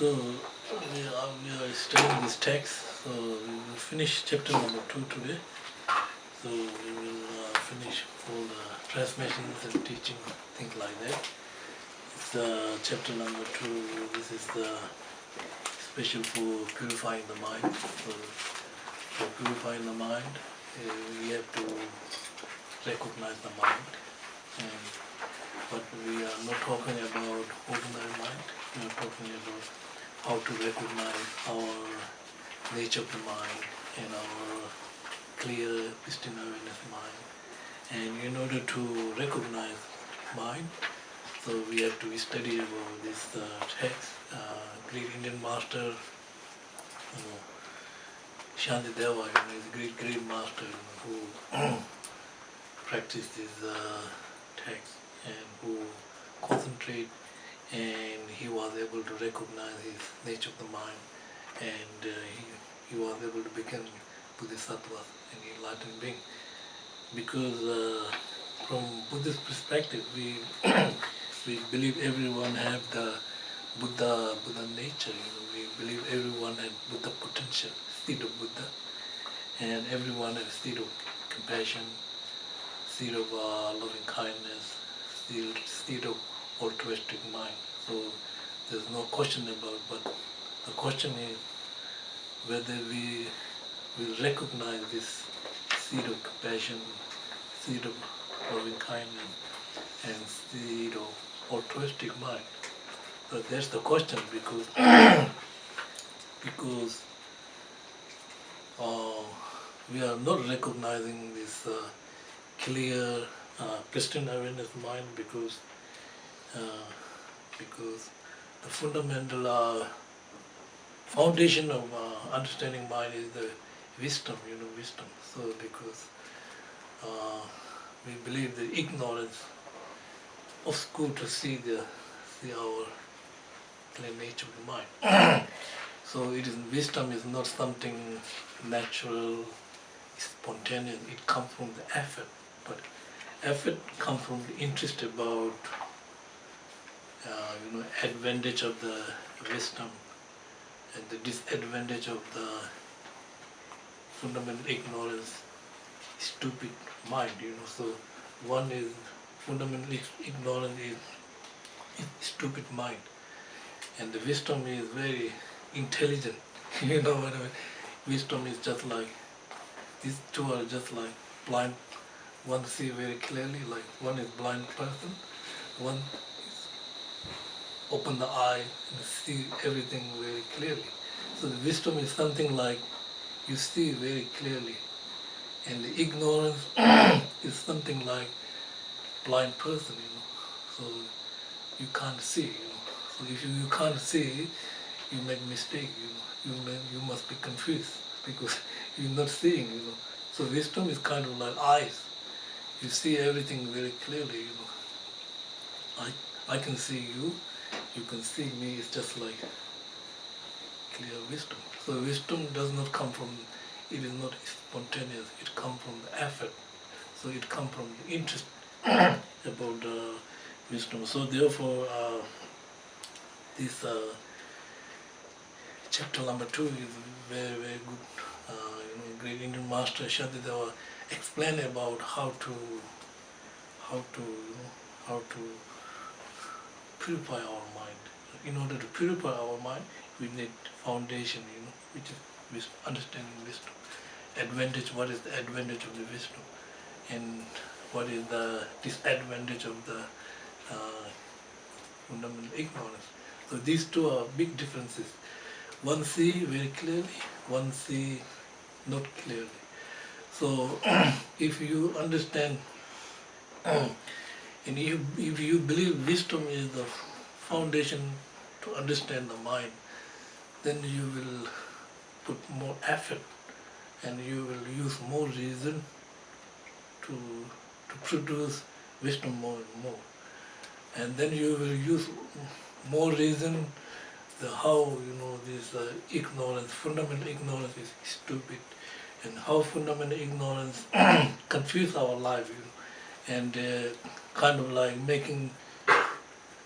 So we are studying this text. So we will finish chapter number 2 today. So we will finish all the transmissions and teaching, things like that. It's chapter number 2. This is the special for purifying the mind. So for purifying the mind, we have to recognize the mind. But we are not talking about ordinary mind. We are talking about how to recognize our nature of the mind and our clear, pristine awareness mind. And in order to recognize mind, so we have to study about this text. Great Indian master, Shantideva, is a great master, who practiced this text and who concentrate, and he was able to recognize his nature of the mind, and he was able to become Bodhisattva, an enlightened being. Because from Buddhist perspective, we we believe everyone have the Buddha nature. We believe everyone has Buddha potential, seed of Buddha, and everyone has seed of compassion, seed of loving kindness, seed of altruistic mind. So there's no question about, but the question is whether we will recognize this seed of compassion, seed of loving kindness, and seed of altruistic mind. So that's the question, because because we are not recognizing this clear, pristine awareness mind, because the fundamental foundation of understanding mind is the wisdom, wisdom. So because we believe the ignorance obscure to see our clear nature of the mind. So wisdom is not something natural, spontaneous. It comes from the effort, but effort comes from the interest about advantage of the wisdom and the disadvantage of the fundamental ignorance, stupid mind. So one is fundamentally ignorant, is stupid mind, and the wisdom is very intelligent. You know what I mean? Wisdom is just like, these two are just like blind. One see very clearly, like one is blind person, one is open the eye and see everything very clearly. So the wisdom is something like you see very clearly, and the ignorance is something like blind person. So you can't see. So if you can't see, you make mistake. You must be confused because you're not seeing. So wisdom is kind of like eyes. You see everything very clearly. I can see you. You can see me. It's just like clear wisdom. So wisdom does not come from. It is not spontaneous. It comes from the effort. So it comes from the interest about wisdom. So therefore, this chapter number 2 is very, very good. Great Indian master Shantideva explained about how to purify our mind. In order to purify our mind, we need foundation, which is understanding wisdom. Advantage, what is the advantage of the wisdom, and what is the disadvantage of the fundamental ignorance. So these two are big differences. One see very clearly, one see not clearly. So if you understand, and if you believe wisdom is the foundation to understand the mind, then you will put more effort and you will use more reason to produce wisdom more and more. And then you will use more reason how this ignorance, fundamental ignorance is stupid, and how fundamental ignorance confuse our life, and kind of like making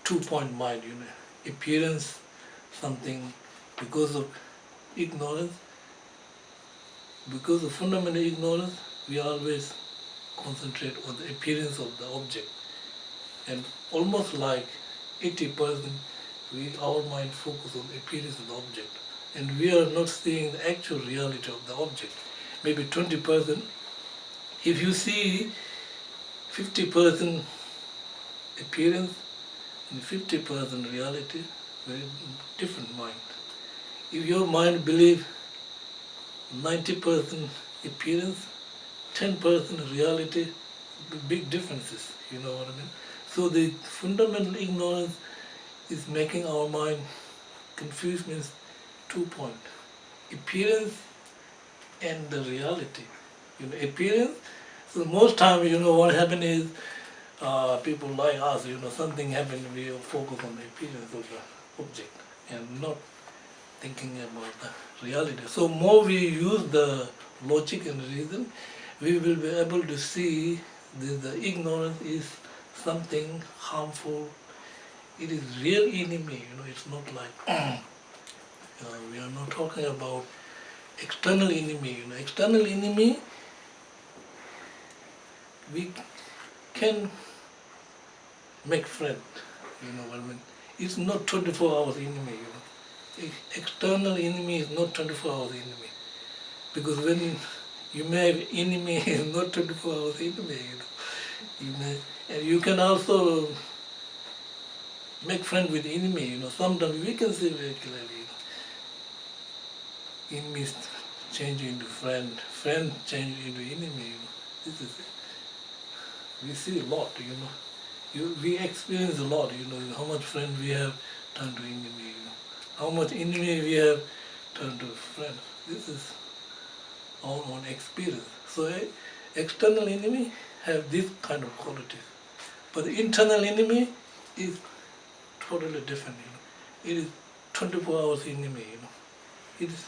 2-point mind, appearance something because of ignorance, because of fundamental ignorance, we always concentrate on the appearance of the object. And almost like 80%, our mind focus on the appearance of the object. And we are not seeing the actual reality of the object. Maybe 20%. If you see 50% appearance and 50% reality, very different mind. If your mind believes 90% appearance, 10% reality, big differences, you know what I mean? So the fundamental ignorance is making our mind confused. Means 2 points: appearance and the reality. You know, appearance. So most time, you know, what happens is people like us, you know, something happened, we focus on the appearance of the object and not thinking about the reality. So more we use the logic and reason, we will be able to see that the ignorance is something harmful. It is real enemy, you know, it's not like we are not talking about external enemy. You know, external enemy, we can make friend, you know what I mean. It's not 24 hours enemy, you know. External enemy is not 24 hours enemy. Because when you may have enemy, is not 24 hours enemy, you know. And you can also make friend with enemy, you know. Sometimes we can see very clearly, you know. Enemies change into friend, friend change into enemy, you know. This is it. We see a lot, you know. We experience a lot, you know, how much friend we have turned to enemy, you know. How much enemy we have turned to friend. This is our own experience. So external enemy have this kind of quality. But the internal enemy is totally different, you know. It is 24 hours enemy, you know. It is,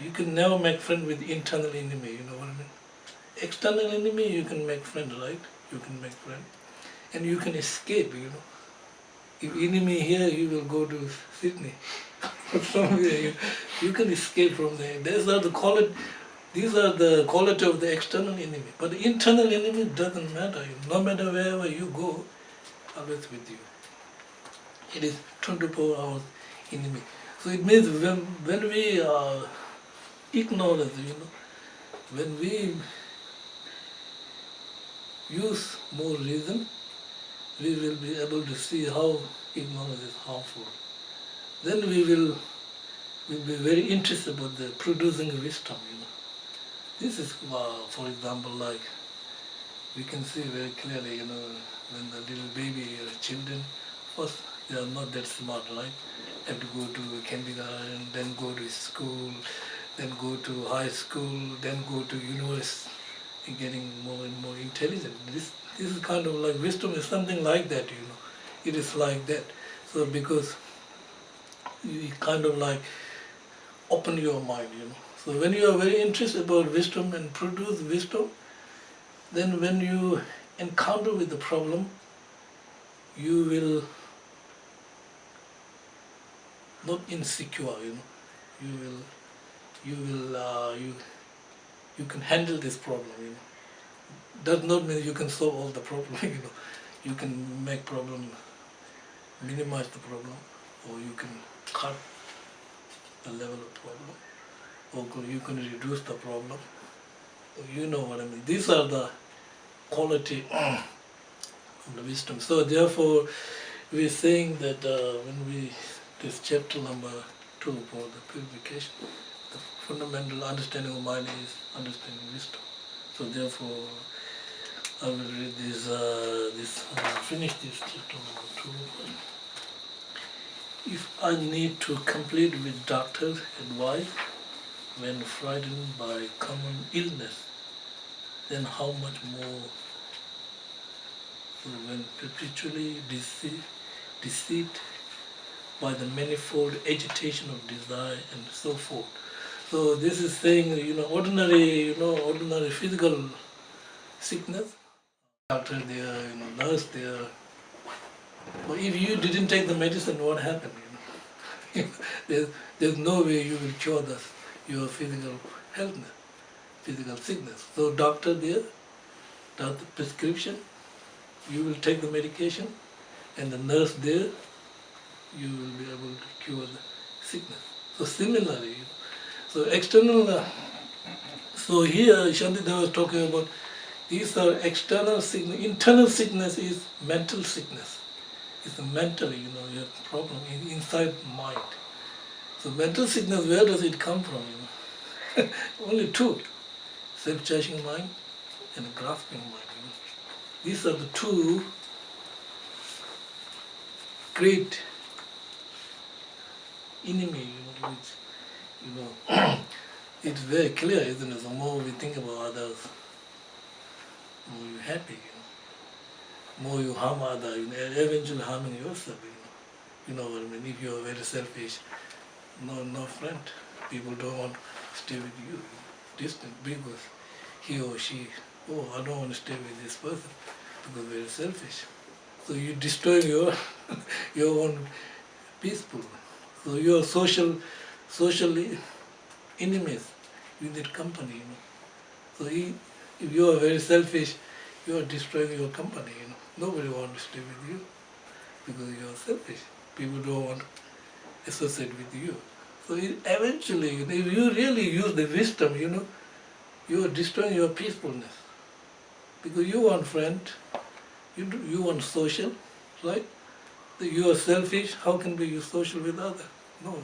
you can never make friend with internal enemy, you know what I mean. External enemy you can make friend, right? You can make friend. And you can escape, you know. If enemy here, you will go to Sydney. Somewhere you can escape from there. These are the quality of the external enemy. But the internal enemy doesn't matter. No matter wherever you go, always with you. It is 24 hours enemy. So it means when we are ignorant, you know, when we use more reason, we will be able to see how ignorance is harmful. Then we will be very interested about the producing wisdom, you know. This is, for example, like we can see very clearly, you know, when the little baby children, first they are not that smart, right? Have to go to kindergarten, then go to school, then go to high school, then go to university, getting more and more intelligent. This is kind of like wisdom is something like that, you know. It is like that. So because you kind of like open your mind, you know. So when you are very interested about wisdom and produce wisdom, then when you encounter with the problem, you will not insecure, you know. You can handle this problem, you know. Does not mean you can solve all the problem, you know. You can make problem, minimize the problem, or you can cut the level of problem, or you can reduce the problem. You know what I mean. These are the quality of the wisdom. So therefore, we're saying that this chapter number 2 for the purification, the fundamental understanding of mind is understanding wisdom. So therefore, I will read finish this chapter number 2. If I need to complete with doctor's advice when frightened by common illness, then how much more when perpetually deceived by the manifold agitation of desire and so forth. So this is saying, you know, ordinary physical sickness. Doctor there, you know, nurse there. But if you didn't take the medicine, what happened? There's no way you will cure your physical health, physical sickness. So doctor there does the prescription, you will take the medication, and the nurse there, you will be able to cure the sickness. So similarly, so external, so here Shantideva was talking about these are external sickness. Internal sickness is mental sickness. It's a mental, your problem inside mind. So mental sickness, where does it come from? Only two: self-judging mind and a grasping mind. These are the two great enemy, which it's very clear, isn't it? The more we think about others, the more you're happy. More you harm others, eventually harming yourself. You know what I mean? If you're very selfish, no friend. People don't want to stay with you. Distant because he or she, oh, I don't want to stay with this person because very selfish. So you destroy your own peaceful. So you are socially enemies. You need company. So if you are very selfish, you are destroying your company. Nobody wants to stay with you because you are selfish. People don't want to associate with you. So eventually, if you really use the wisdom, you are destroying your peacefulness. Because you want friend, you want social, right? You are selfish, how can be you social with others? No,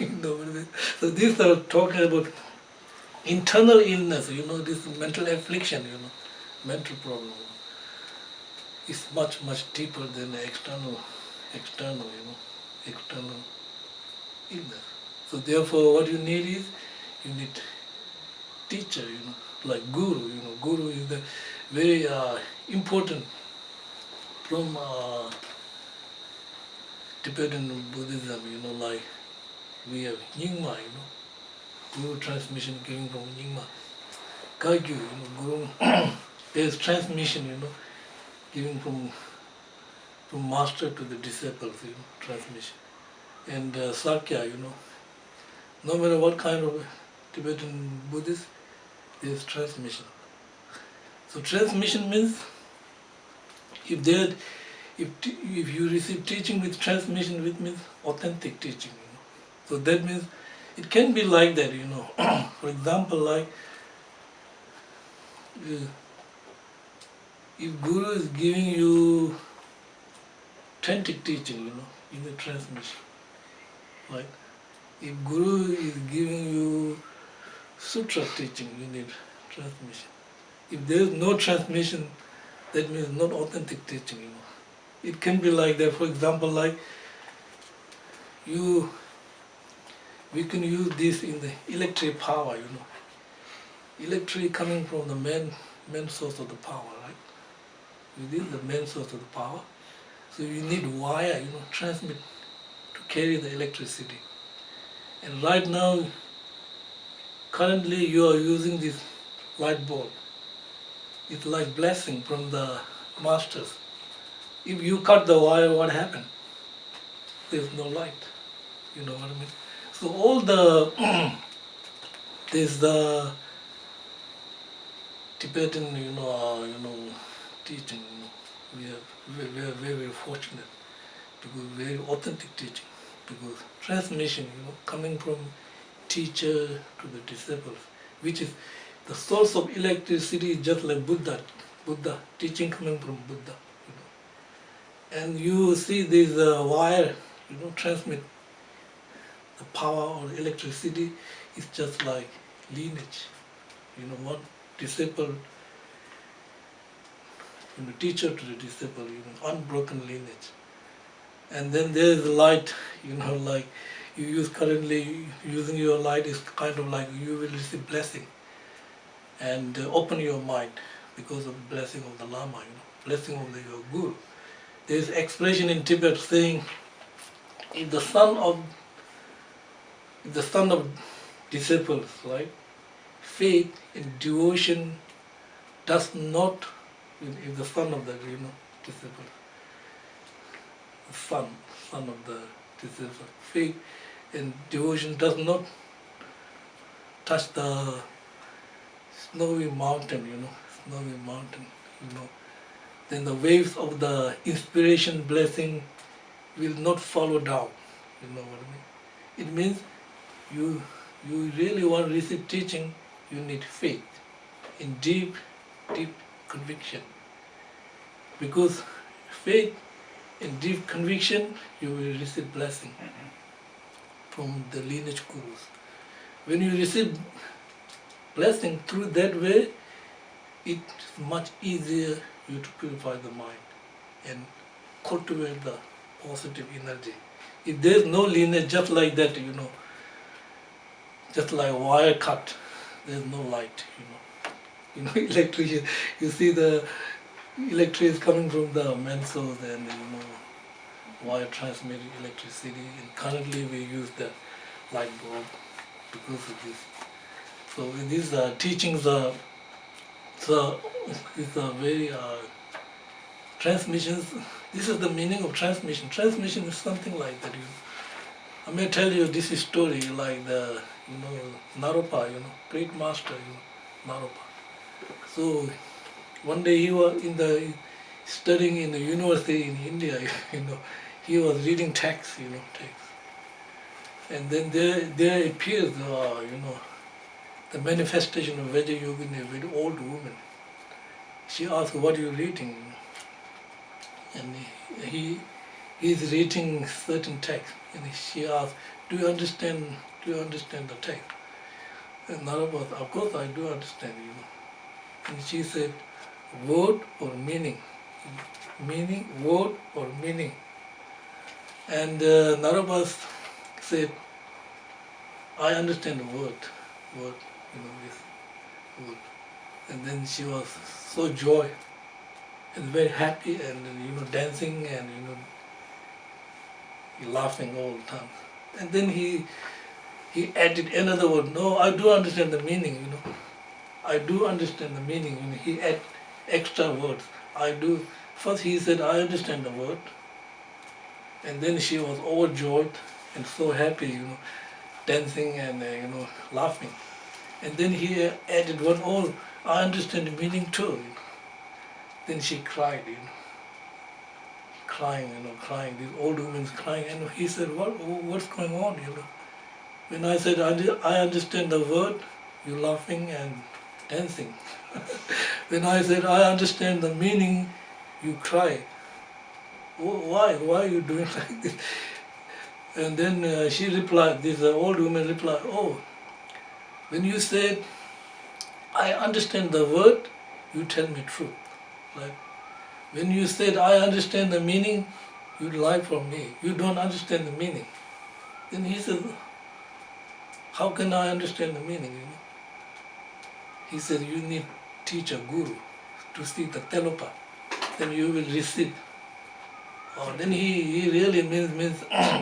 nobody. So these are talking about internal illness, this mental affliction, mental problem. It's much deeper than the external illness. So therefore what you need is, you need teacher, like guru. Guru is the very important from Tibetan Buddhism, like we have Nyingma, guru transmission coming from Nyingma. Kagyu, guru, there's transmission, giving from master to the disciples, transmission. And Sakya, no matter what kind of Tibetan Buddhist, there's transmission. So transmission means if you receive teaching with transmission, which means authentic teaching. So that means it can be like that. For example, like if Guru is giving you authentic teaching, in the transmission, like if Guru is giving you sutra teaching, you need transmission. If there is no transmission, that means not authentic teaching. It can be like that. For example, like we can use this in the electric power. Electric coming from the main source of the power, right? This is the main source of the power. So you need wire, transmit to carry the electricity. And right now, currently you are using this light bulb. It's like blessing from the masters. If you cut the wire, what happened? There's no light. You know what I mean? So all there's the Tibetan, teaching. We are very fortunate because very authentic teaching. Because transmission, coming from teacher to the disciples, which is the source of electricity, is just like Buddha teaching coming from Buddha. And you see this wire, transmit the power or electricity is just like lineage. One disciple, teacher to the disciple, unbroken lineage. And then there is light, like you use currently, using your light is kind of like you will receive blessing. And open your mind because of the blessing of the Lama, blessing of your Guru. There is expression in Tibet saying, if the son of disciples, right, faith and devotion does not, if the son of the disciple, the son of the This is faith and devotion does not touch the snowy mountain, snowy mountain, then the waves of the inspiration blessing will not follow down. You know what I mean? It means you really want to receive teaching, you need faith in deep conviction. Because faith and deep conviction, you will receive blessing from the lineage gurus. When you receive blessing through that way, it's much easier you to purify the mind and cultivate the positive energy. If there's no lineage just like that, just like wire cut, there's no light, electricity. You see the electricity is coming from the main source and wire transmit electricity, and currently we use the light bulb because of this. So in these teachings it's a very transmissions. This is the meaning of transmission. Transmission is something like that. I may tell you this story like the Naropa, great master, Naropa. So one day he was studying in the university in India, he was reading texts, texts. And then there appears, the manifestation of Vajra Yogini, a very old woman. She asked, "What are you reading?" And he is reading certain text. And she asked, "Do you understand the text?" And Narabha, "Of course I do understand, And she said, "Word or meaning? Meaning, word or meaning?" And Narabha said, "I understand the word, this word." And then she was so joy and very happy and dancing and laughing all the time. And then he added another word. "No, I do understand the meaning, I do understand the meaning." He added extra words. "I do." First he said, "I understand the word." And then she was overjoyed and so happy, dancing and laughing. And then he added one, "Oh, I understand the meaning too." Then she cried, crying. This old woman's crying. And he said, "What's going on, When I said, I understand the word, you're laughing and dancing. When I said, I understand the meaning, you cry. Why are you doing like this?" And then she replied, this old woman replied, "Oh, when you said, I understand the word, you tell me truth. Like, when you said, I understand the meaning, you lie for me. You don't understand the meaning." Then he said, "How can I understand the meaning, He said, "You need teacher, guru, to see the telopa. Then you will receive." Then he really means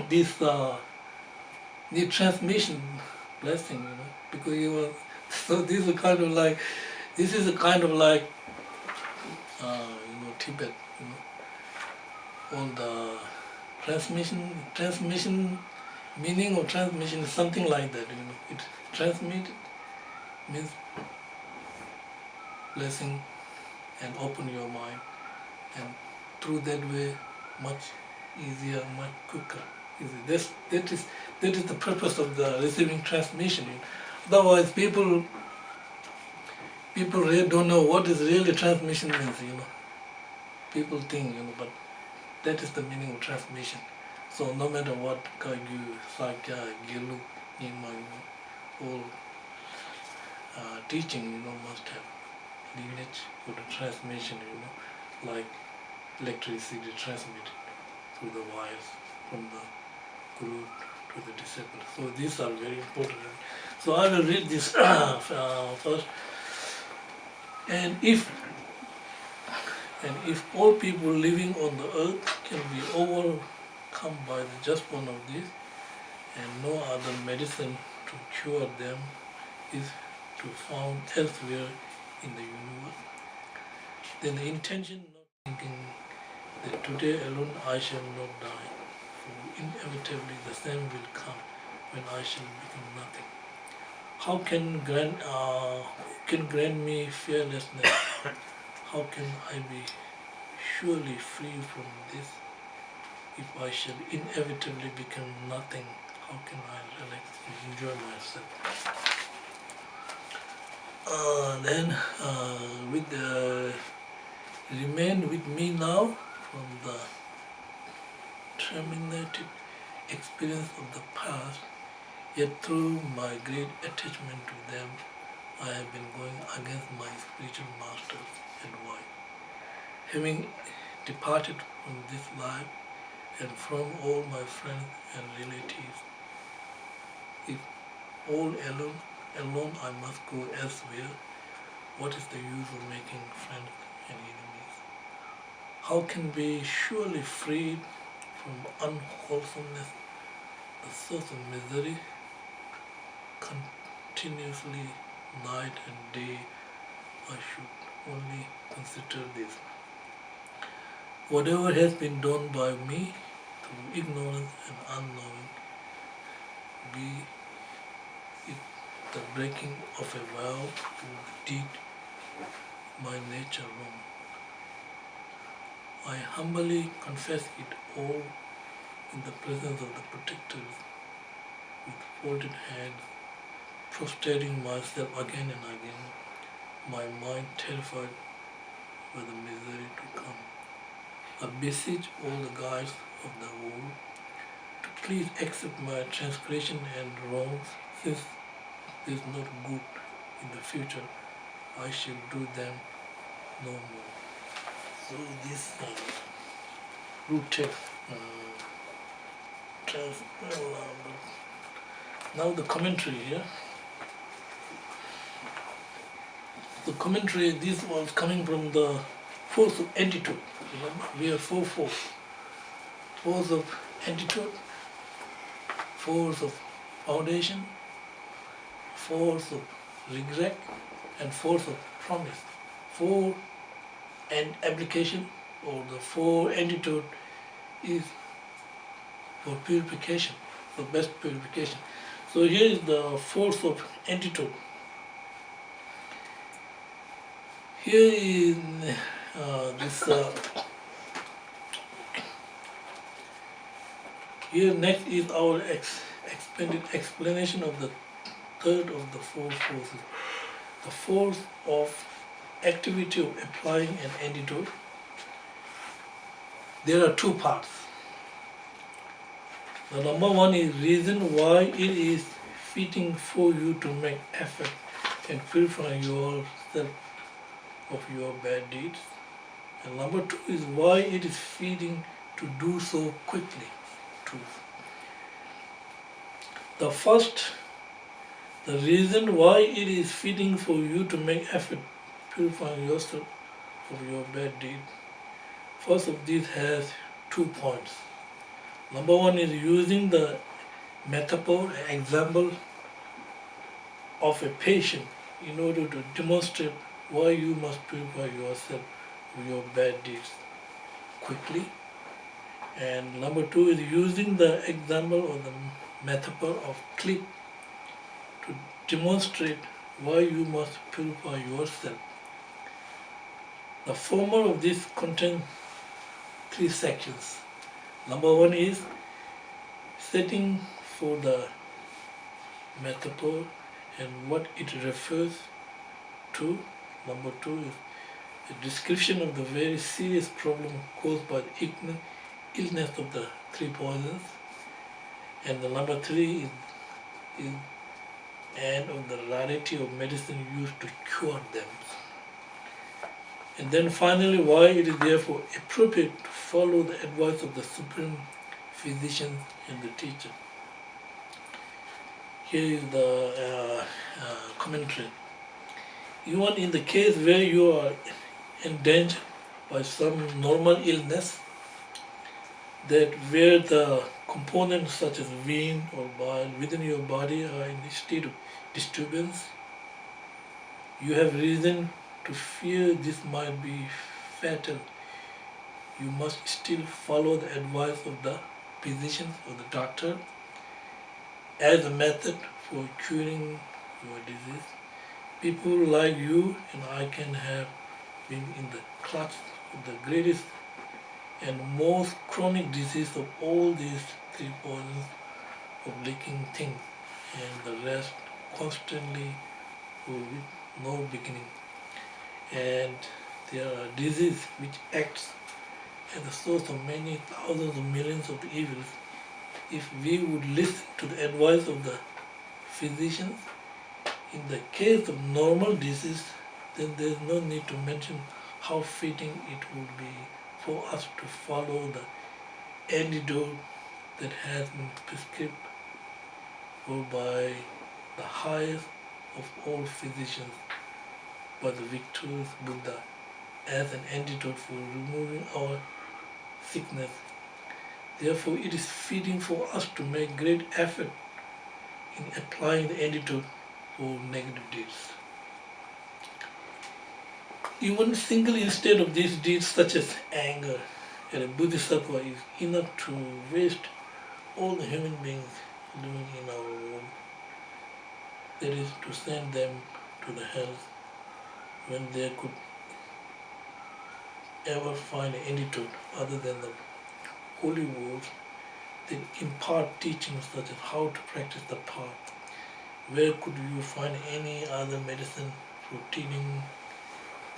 this the transmission blessing, because he was, so this is a kind of like, Tibet, all the transmission, meaning of transmission is something like that, It transmitted means blessing and open your mind, and through that way, much easier, much quicker. That is the purpose of the receiving transmission. Otherwise, people really don't know what is really transmission means. People think, but that is the meaning of transmission. So no matter what Kagyu, Sakya, Gelu, Nyingma, all teaching, must have lineage for the transmission, like electricity transmitted through the wires from the guru to the disciple. So these are very important. So I will read this first. And if all people living on the earth can be overcome by just one of these, and no other medicine to cure them is to found elsewhere in the universe, then the intention not thinking that today alone I shall not die, for inevitably the same will come when I shall become nothing. How can grant me fearlessness? How can I be surely free from this? If I shall inevitably become nothing, how can I relax and enjoy myself? Then remain with me now from the terminated experience of the past, yet through my great attachment to them, I have been going against my spiritual masters and why. Having departed from this life and from all my friends and relatives, if all alone I must go elsewhere, what is the use of making friends and enemies? How can be surely freed from unwholesomeness, the source of misery, continuously night and day? I should only consider this. Whatever has been done by me through ignorance and unknowing, be it the breaking of a vow or did my nature wrong, I humbly confess it all in the presence of the protectors, with folded hands, prostrating myself again and again, my mind terrified by the misery to come. I beseech all the guides of the world to please accept my transgression and wrongs, since there is not good in the future. I shall do them no more. So this root text now the commentary here. The commentary, this was coming from the force of attitude. Remember, we have four forces. Force of attitude, force of foundation, force of regret, and force of promise. Four and application, or the four attitude is for purification, for best purification. So here is the force of attitude. Here is here next is our expanded explanation of the third of the four forces. The force of activity of applying an antidote. There are two parts. The number one is reason why it is fitting for you to make effort and purify yourself of your bad deeds. And number two is why it is fitting to do so quickly. The first, the reason why it is fitting for you to make effort purifying yourself of your bad deed. First of these has 2 points. Number one is using the metaphor, example of a patient in order to demonstrate why you must purify yourself of your bad deeds quickly. And number two is using the example or the metaphor of clip to demonstrate why you must purify yourself. The former of this contains 3 sections. Number one is setting for the metaphor and what it refers to. Number two is a description of the very serious problem caused by the illness of the 3 poisons. And the number 3 is and of the rarity of medicine used to cure them. And then finally, why it is therefore appropriate to follow the advice of the supreme physician and the teacher. Here is the commentary. Even in the case where you are endangered by some normal illness, that where the components such as vein or bile within your body are in a state of disturbance, you have reason to fear this might be fatal. You must still follow the advice of the physician or the doctor as a method for curing your disease. People like you and I can have been in the clutch of the greatest and most chronic disease of all these three poisons of leaking things, and the rest constantly with no beginning. And there are diseases which acts as the source of many thousands of millions of evils. If we would listen to the advice of the physicians, in the case of normal disease, then there is no need to mention how fitting it would be for us to follow the antidote that has been prescribed for by the highest of all physicians, by the victorious Buddha, as an antidote for removing our sickness. Therefore, it is fitting for us to make great effort in applying the antidote for negative deeds. Even single instead of these deeds, such as anger and a Bodhisattva, is enough to waste all the human beings living in our world. That is, to send them to the hell when they could ever find an antidote other than the holy words that impart teachings such as how to practice the path. Where could you find any other medicine for treating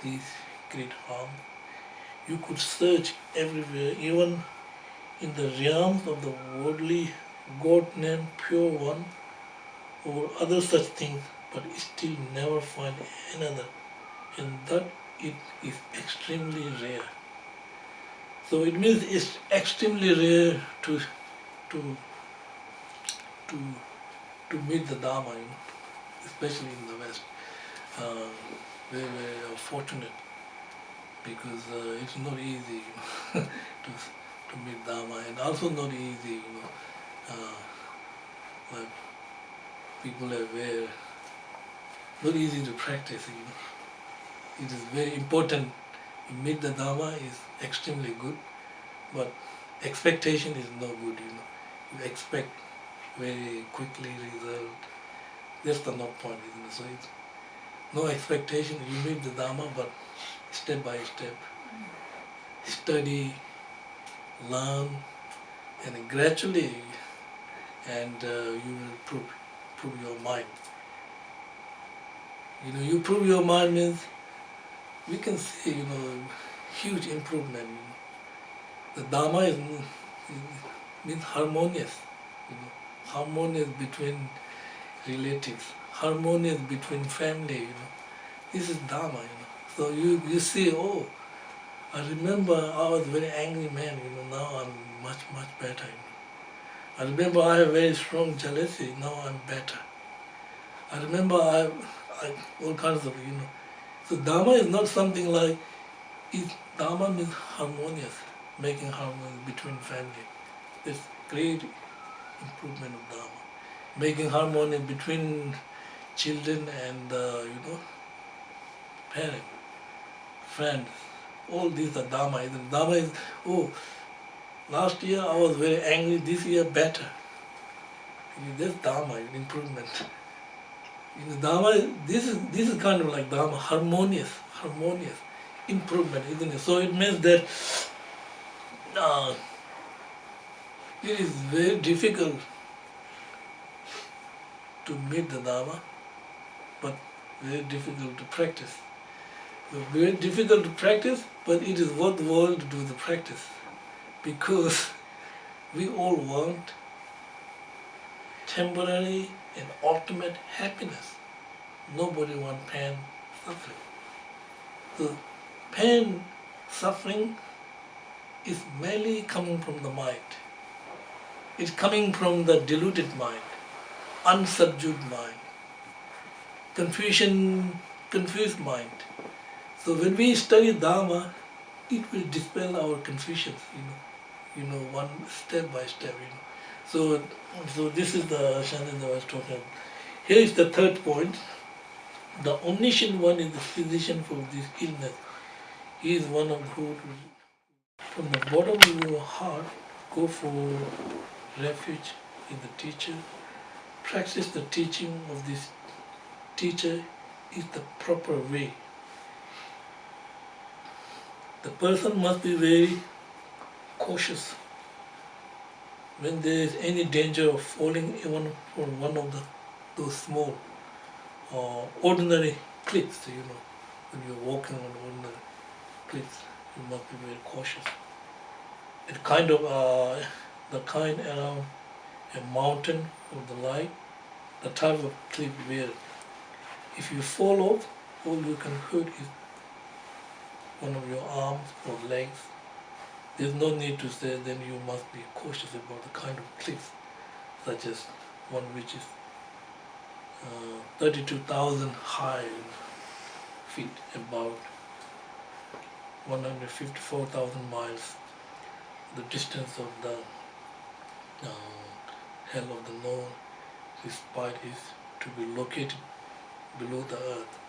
these great harm? You could search everywhere, even in the realms of the worldly God named Pure One or other such things, but still never find another, and that it is extremely rare. So it means it's extremely rare to meet the Dharma, especially in the West. Very, very fortunate, because it's not easy to meet Dharma, and also not easy, like people are very not easy to practice. It is very important. To meet the Dharma is extremely good, but expectation is no good. You expect very quickly result. That's the no point, isn't it? So it's no expectation. You meet the Dharma, but step by step, study, learn, and gradually, and you will prove your mind. You prove your mind means we can see, huge improvement. The Dharma means harmonious, harmonious between relatives, harmonious between family. This is Dharma. So you see, oh, I remember I was a very angry man. Now I'm much better. I remember I have very strong jealousy. Now I'm better. I remember I all kinds of So Dharma is not something like. Dharma means harmonious, making harmony between family. This great improvement of Dharma, making harmony between children and parents, friends. All these are Dharma. Dharma is, oh, last year I was very angry. This year better. That's Dharma, improvement. Dharma, this is kind of like Dharma, harmonious improvement, isn't it? So it means that it is very difficult to meet the Dharma, but very difficult to practice. Very difficult to practice, but it is worthwhile to do the practice, because we all want temporary and ultimate happiness. Nobody wants pain, suffering. So pain, suffering is merely coming from the mind. It's coming from the deluded mind, unsubdued mind, confused mind. So when we study Dharma, it will dispel our confusions, one step by step, So this is the Shannon I was talking about. Here is the third point. The omniscient one is the physician for this illness. He is one of who, from the bottom of your heart, go for refuge in the teacher, practice the teaching of this teacher is the proper way. The person must be very cautious when there is any danger of falling even from one of those small or ordinary cliffs, when you're walking on ordinary cliffs, you must be very cautious. It kind of the kind around a mountain or the like, the type of cliff where if you fall off, all you can hurt is one of your arms or legs. There's no need to say then you must be cautious about the kind of cliffs, such as one which is 32,000 high feet, about 154,000 miles. The distance of the hell of the known, this part is to be located below the earth.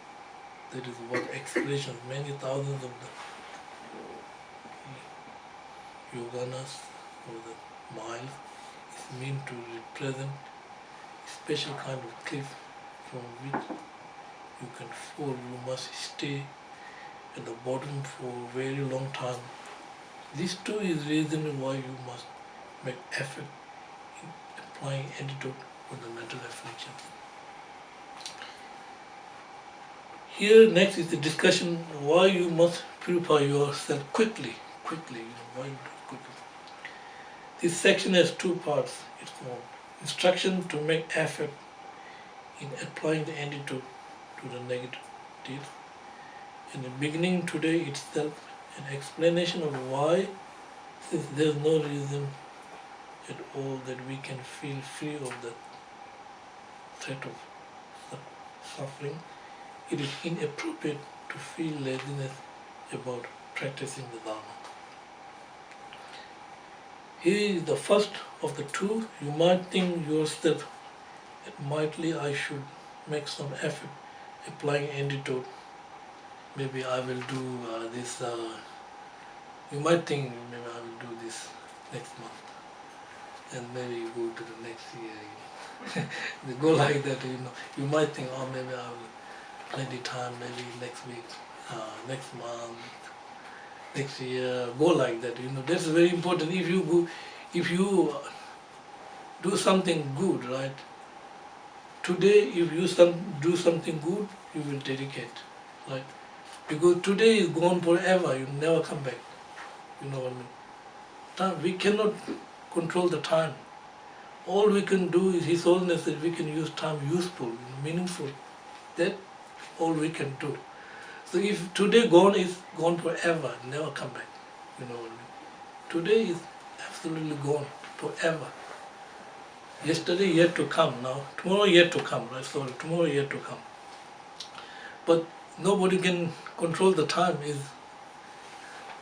That is what expressions, many thousands of the yoganas or the miles is meant to represent a special kind of cliff from which you can fall. You must stay at the bottom for a very long time. This too is reason why you must make effort in applying antidote for the mental affliction. Here next is the discussion why you must purify yourself quickly. Why you do it quickly. This section has two parts. It's called instruction to make effort in applying the antidote to the negative deeds. In the beginning today itself, an explanation of why, since there is no reason at all that we can feel free of the threat of suffering, it is inappropriate to feel laziness about practicing the Dharma. Here is the first of the two. You might think yourself, mightly I should make some effort applying antidote. Maybe I will do this, you might think maybe I will do this next month, and maybe you go to the next year. They go like that, You might think, oh, maybe I will plenty time, maybe next week, next month, next year, go like that. That's very important. If you do something good, right? Today, if you do something good, you will dedicate, right? Because today is gone forever, you never come back. You know what I mean? Time, we cannot control the time. All we can do is His Holiness that we can use time useful, meaningful. That all we can do. So if today gone is gone forever, never come back. You know what I mean? Today is absolutely gone forever. Yesterday yet to come now. Tomorrow yet to come, right? Sorry, tomorrow yet to come. But nobody can control the time.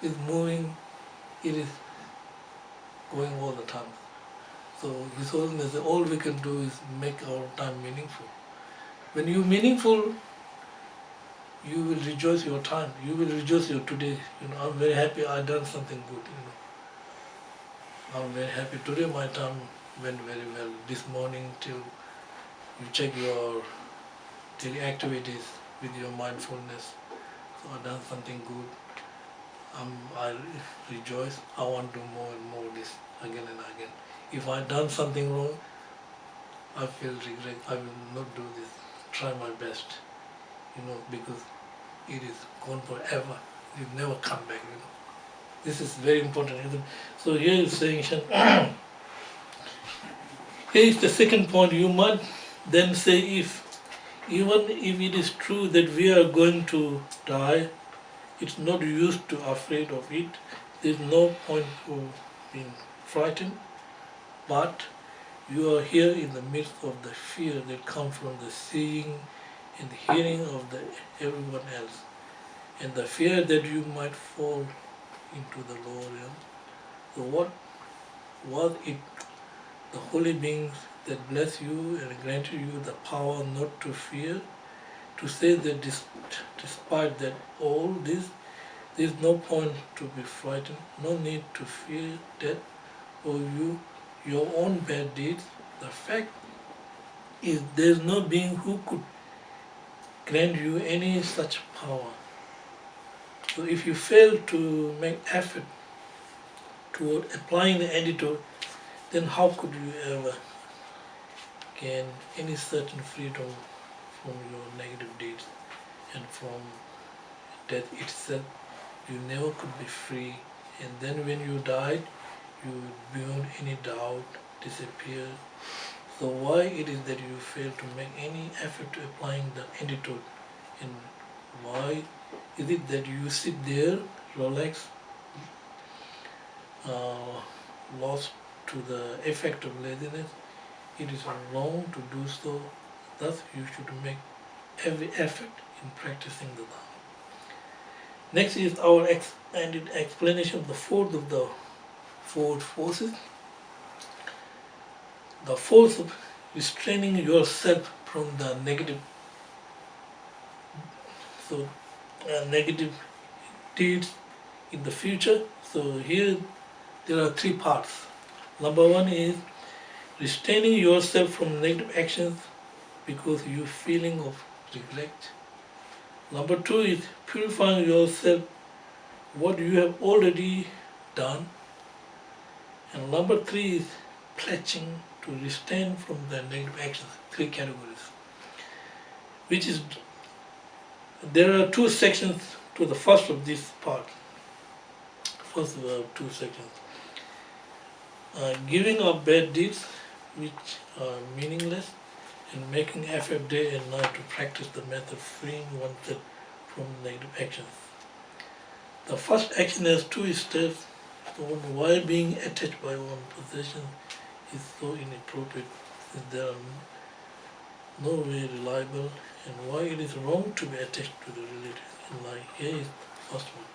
Is moving, it is going all the time. So His Holiness, all we can do is make our time meaningful. When you're meaningful, you will rejoice your time. You will rejoice your today. I'm very happy I done something good. I'm very happy today. My time went very well. This morning till you check your daily activities with your mindfulness. So I done something good. I rejoice. I want to do more and more this again and again. If I done something wrong, I feel regret. I will not do this. Try my best. Because it is gone forever. It will never come back. This is very important. So here is saying, here is the second point. You might then say, even if it is true that we are going to die, it's not use to afraid of it. There's no point for being frightened. But you are here in the midst of the fear that comes from the seeing and hearing of everyone else, and the fear that you might fall into the lower realm. So what was it the holy beings that bless you and granted you the power not to fear, to say that despite that all this, there is no point to be frightened, no need to fear death or your own bad deeds, the fact is there is no being who could grant you any such power. So if you fail to make effort toward applying the antidote, then how could you ever gain any certain freedom from your negative deeds and from death itself? You never could be free, and then when you died, you would beyond any doubt disappear. So why it is that you fail to make any effort to applying the antidote, and why is it that you sit there, relaxed, lost to the effect of laziness? It is wrong to do so. Thus, you should make every effort in practicing the Dharma. Next is our expanded explanation of the fourth of the four forces. The force of restraining yourself from the negative, negative deeds in the future. So here there are three parts. Number one is restraining yourself from negative actions because you're feeling of regret. Number two is purifying yourself what you have already done. And number three is pledging to restrain from the negative actions. Three categories. Which is, there are two sections to the first of this part. First of the two sections. Giving up bad deeds which are meaningless, and making effort day and night to practice the method freeing oneself from negative actions. The first action has two steps. One, why being attached by one possession is so inappropriate, since they are no way reliable, and why it is wrong to be attached to the relatives in life. Here is the first one.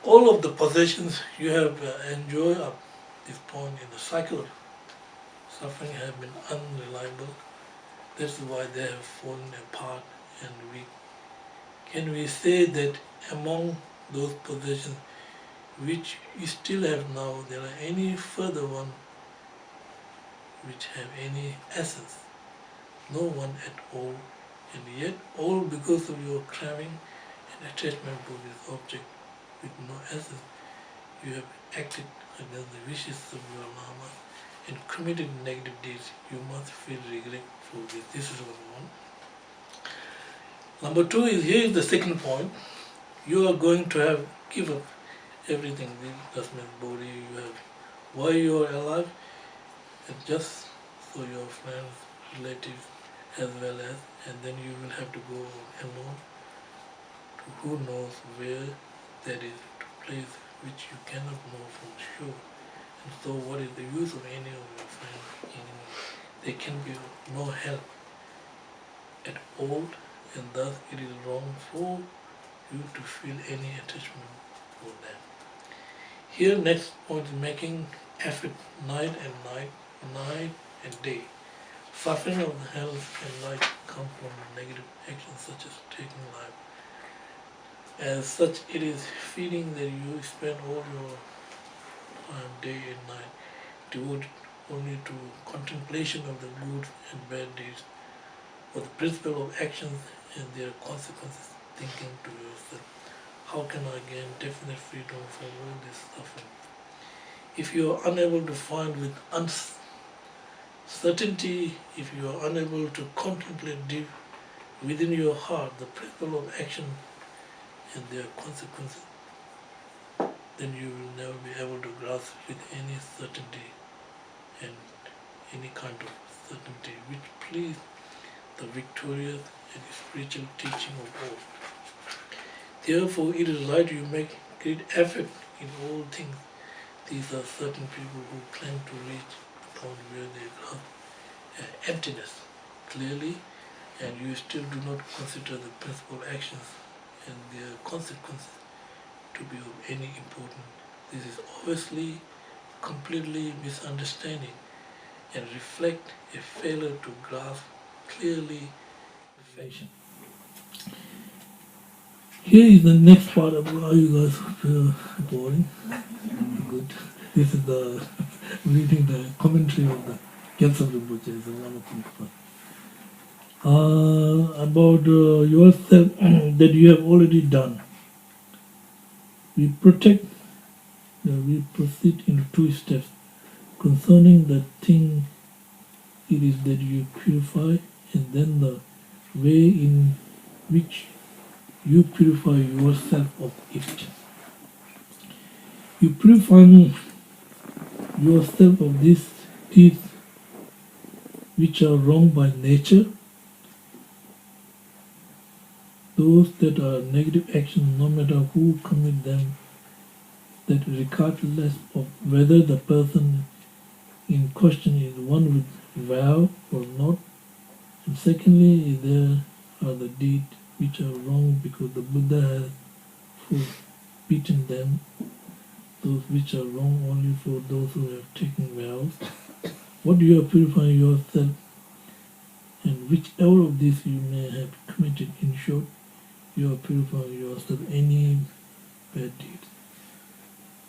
All of the possessions you have enjoyed up this point in the cycle of suffering have been unreliable. That's why they have fallen apart and weak. Can we say that among those possessions which you still have now, there are any further one which have any essence? No one at all, and yet all because of your craving and attachment to this object with no essence, you have acted against the wishes of your Lama and committed negative deeds. You must feel regret for this. This is number one. Number two is, here is the second point. You are going to have give up everything. This means body you have. Why you are alive? And just for your friends, relatives, as well as, and then you will have to go alone to who knows where, that is, to place which you cannot know from sure. And so what is the use of any of your friends? They can be of no help at all, and thus it is wrong for you to feel any attachment for them. Here next point is making effort night and day. Suffering of the health and life come from negative actions such as taking life. As such, it is feeling that you spend all your time, day and night, devoted only to contemplation of the good and bad deeds, or the principle of actions and their consequences, thinking to yourself, how can I gain definite freedom from all this suffering? If you are unable to find with certainty, if you are unable to contemplate deep within your heart the principle of action and their consequences, then you will never be able to grasp with any certainty and any kind of certainty which please the victorious and spiritual teaching of all. Therefore, it is right you make great effort in all things. These are certain people who claim to reach the point where they grasp emptiness clearly, and you still do not consider the principal actions and their consequences to be of any importance. This is obviously completely misunderstanding and reflect a failure to grasp clearly perfection. Here is the next part of how you guys feel boring. Good. This is the reading the commentary of the Geshe La Ngawang Gedun is one of them. About yourself that you have already done. We protect, we proceed into two steps concerning the thing it is that you purify, and then the way in which you purify yourself of it. You purify yourself of these deeds which are wrong by nature, those that are negative actions, no matter who commit them, that regardless of whether the person in question is one with vow or not. And secondly, there are the deeds which are wrong because the Buddha has forbidden them, those which are wrong only for those who have taken vows. What you are purifying yourself, and whichever of these you may have committed, in short, you are purifying yourself any bad deeds.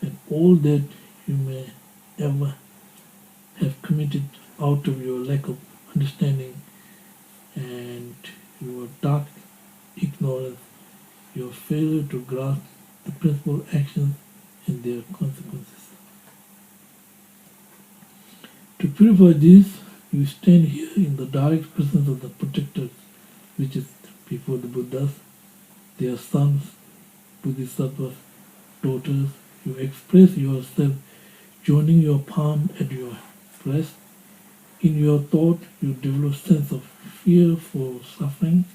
And all that you may ever have committed out of your lack of understanding and your dark ignorance, your failure to grasp the principal actions and their consequences. To purify this, you stand here in the direct presence of the protectors, which is before the Buddhas, their sons, Bodhisattvas, daughters. You express yourself joining your palm at your breast. In your thought, you develop sense of fear for suffering,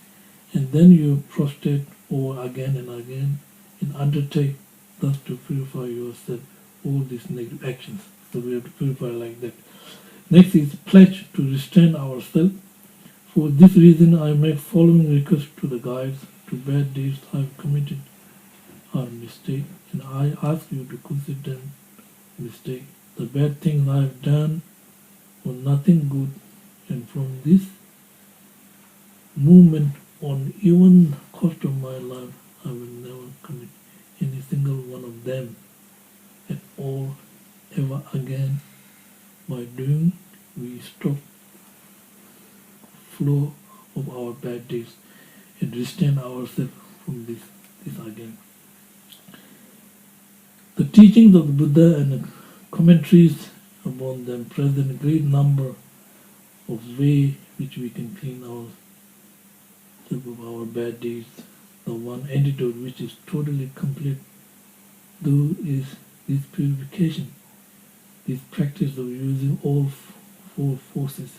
and then you prostrate over again and again and undertake thus to purify yourself all these negative actions. So we have to purify like that. Next is pledge to restrain ourselves. For this reason, I make following request to the guides: to bad deeds I have committed are mistake, and I ask you to consider them mistake. The bad things I have done were nothing good, and from this movement on, even cost of my life, I will never commit any single one of them at all ever again. By doing, we stop flow of our bad deeds and restrain ourselves from this again. The teachings of the Buddha and the commentaries upon them present a great number of ways which we can clean ourselves of our bad deeds. The one antidote which is totally complete, though, is this purification, this practice of using all four forces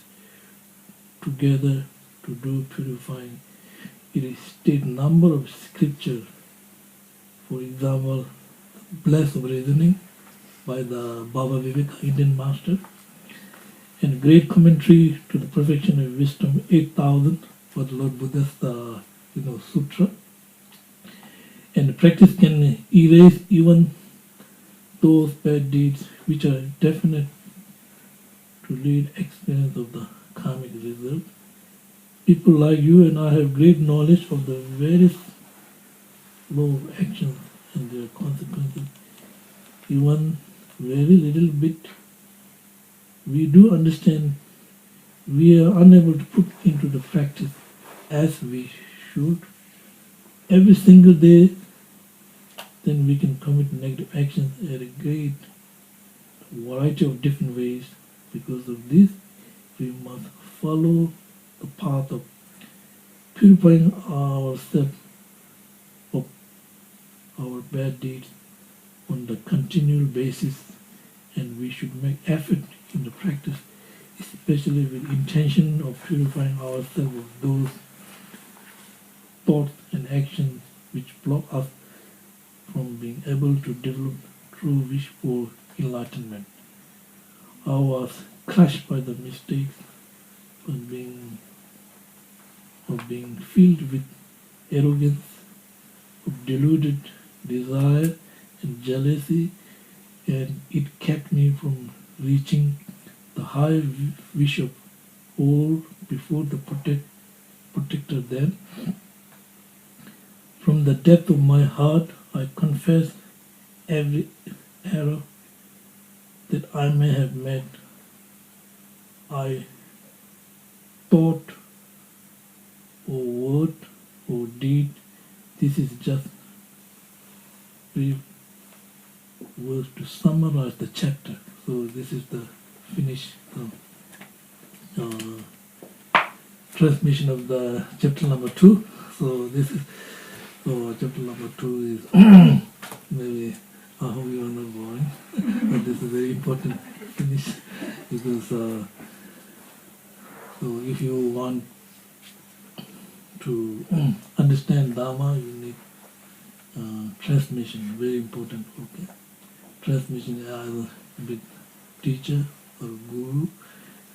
together to do purifying. It is stated number of scriptures. For example, Bless of Reasoning by the Baba Viveka, Indian master, and great commentary to the Perfection of Wisdom 8000 for the Lord Buddha's sutra. And the practice can erase even those bad deeds which are definite to lead experience of the karmic result. People like you and I have great knowledge of the various law of actions and their consequences. Even very little bit we do understand, we are unable to put into the practice as we should. Every single day, then we can commit negative actions at a great variety of different ways. Because of this, we must follow the path of purifying ourselves of our bad deeds on the continual basis, and we should make effort in the practice, especially with intention of purifying ourselves of those thoughts and actions which block us from being able to develop true wish for enlightenment. I was crushed by the mistakes of being filled with arrogance, of deluded desire and jealousy, and it kept me from reaching the high wish of all before the protector then. From the depth of my heart, I confess every error that I may have met, I thought or word or deed. This is just brief words to summarize the chapter. So this is the finish transmission of the chapter number 2. So this is chapter number 2 is maybe I hope you are not boring, but this is very important finish because so if you want to understand Dharma, you need transmission, very important. Okay, transmission either with teacher or guru,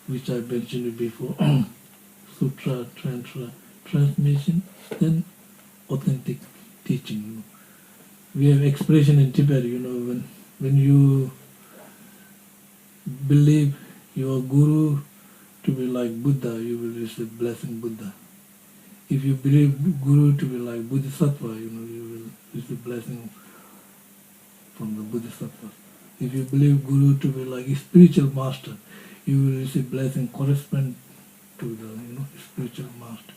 which I mentioned before. Sutra, Tantra, transmission, then authentic teaching. We have expression in Tibet, when you believe your guru to be like Buddha, you will receive blessing Buddha. If you believe guru to be like Bodhisattva, you will receive blessing from the Bodhisattva. If you believe guru to be like a spiritual master, you will receive blessing correspond to the spiritual master.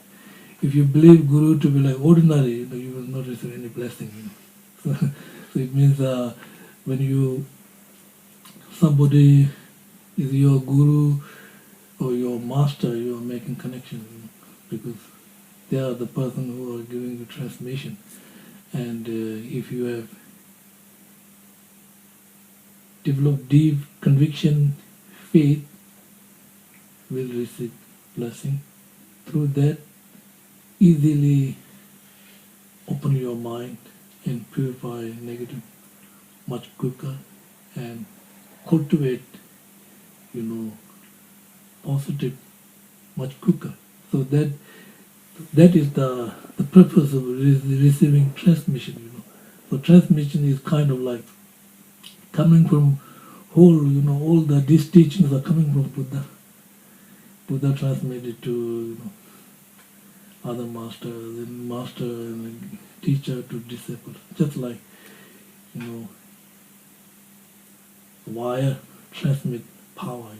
If you believe guru to be like ordinary, you will not receive any blessing. So it means when somebody is your guru or your master, you are making connection, because they are the person who are giving you transmission. And if you have developed deep conviction, faith, will receive blessing. Through that, easily open your mind and purify negative much quicker and cultivate, positive much quicker. So that is the purpose of receiving transmission. So transmission is kind of like coming from all these teachings are coming from Buddha. Buddha transmitted to other master, then master and teacher to disciple. Just like wire transmit power,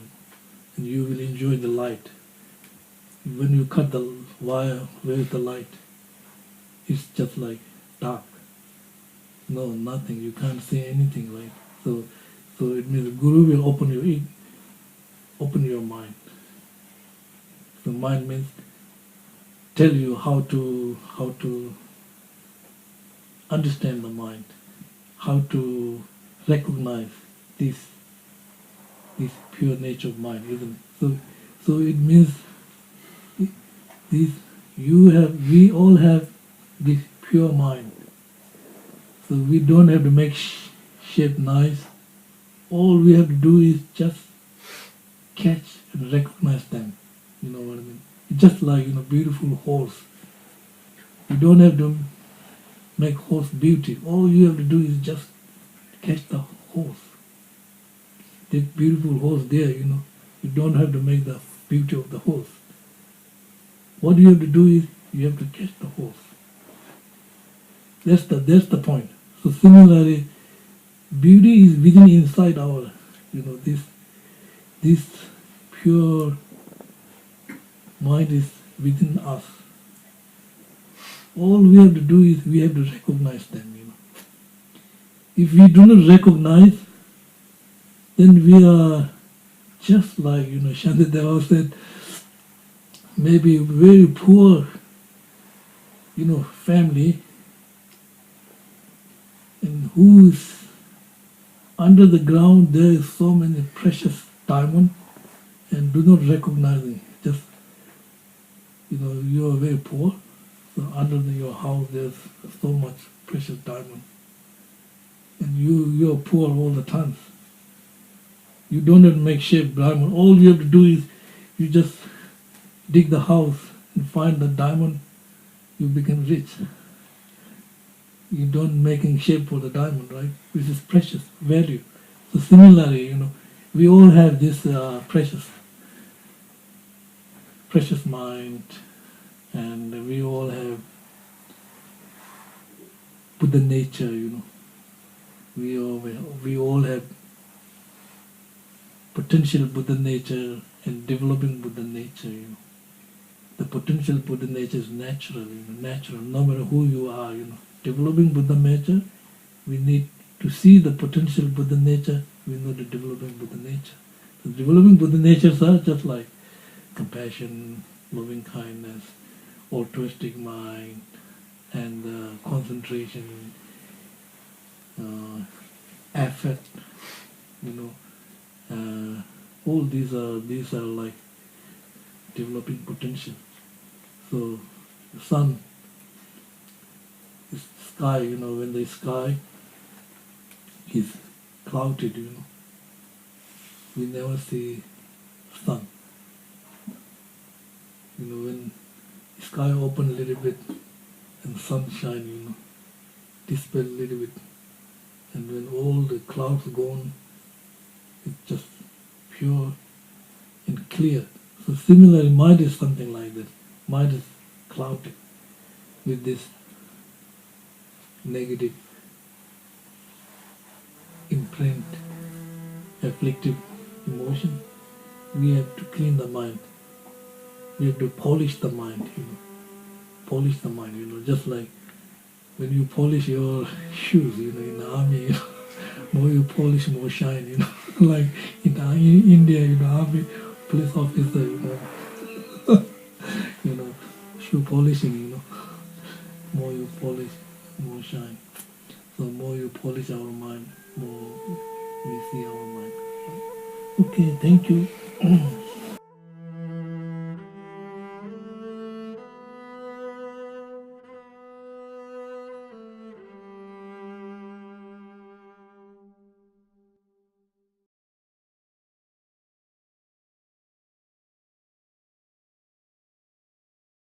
and you will enjoy the light. When you cut the wire, where is the light? It's just like dark. No, nothing. You can't see anything, right? So it means Guru will open your mind. The mind means tell you how to understand the mind, how to recognize this pure nature of mind, isn't it? So it means we all have this pure mind. So we don't have to make shape nice. All we have to do is just catch and recognize them. You know what I mean? It's just like beautiful horse. You don't have to make horse beauty. All you have to do is just catch the horse. That beautiful horse there, you don't have to make the beauty of the horse. What you have to do is you have to catch the horse. That's the point. So similarly, beauty is within inside our, this pure mind is within us. All we have to do is we have to recognize them. If we do not recognize, then we are just like Shantideva said, maybe very poor family, and whose under the ground there is so many precious diamonds, and do not recognize it. Just you are very poor, so under your house there's so much precious diamond, and you are poor all the time. You don't have to make shape diamond. All you have to do is you just dig the house and find the diamond. You become rich. You don't making shape for the diamond, right? Which is precious value. So similarly, we all have this precious mind, and we all have Buddha nature. We all have potential Buddha nature and developing Buddha nature. The potential Buddha nature is natural, natural, no matter who you are. Developing Buddha nature, we need to see the potential Buddha nature, we know the developing Buddha nature. The developing Buddha natures are just like compassion, loving kindness, altruistic mind, and concentration, affect, all these are like developing potential. So the sun, the sky, when the sky is clouded, we never see sun. When the sky open a little bit and sunshine, dispel a little bit, and when all the clouds gone, it's just pure and clear. So similarly, mind is something like that. Mind is clouded with this negative imprint, afflictive emotion. We have to clean the mind. We have to polish the mind, Polish the mind, just like when you polish your shoes, in the army, more you polish, more shine, like in India, army, police officer, shoe polishing, more you polish, more shine. So more you polish our mind, more we see our mind. Okay, thank you.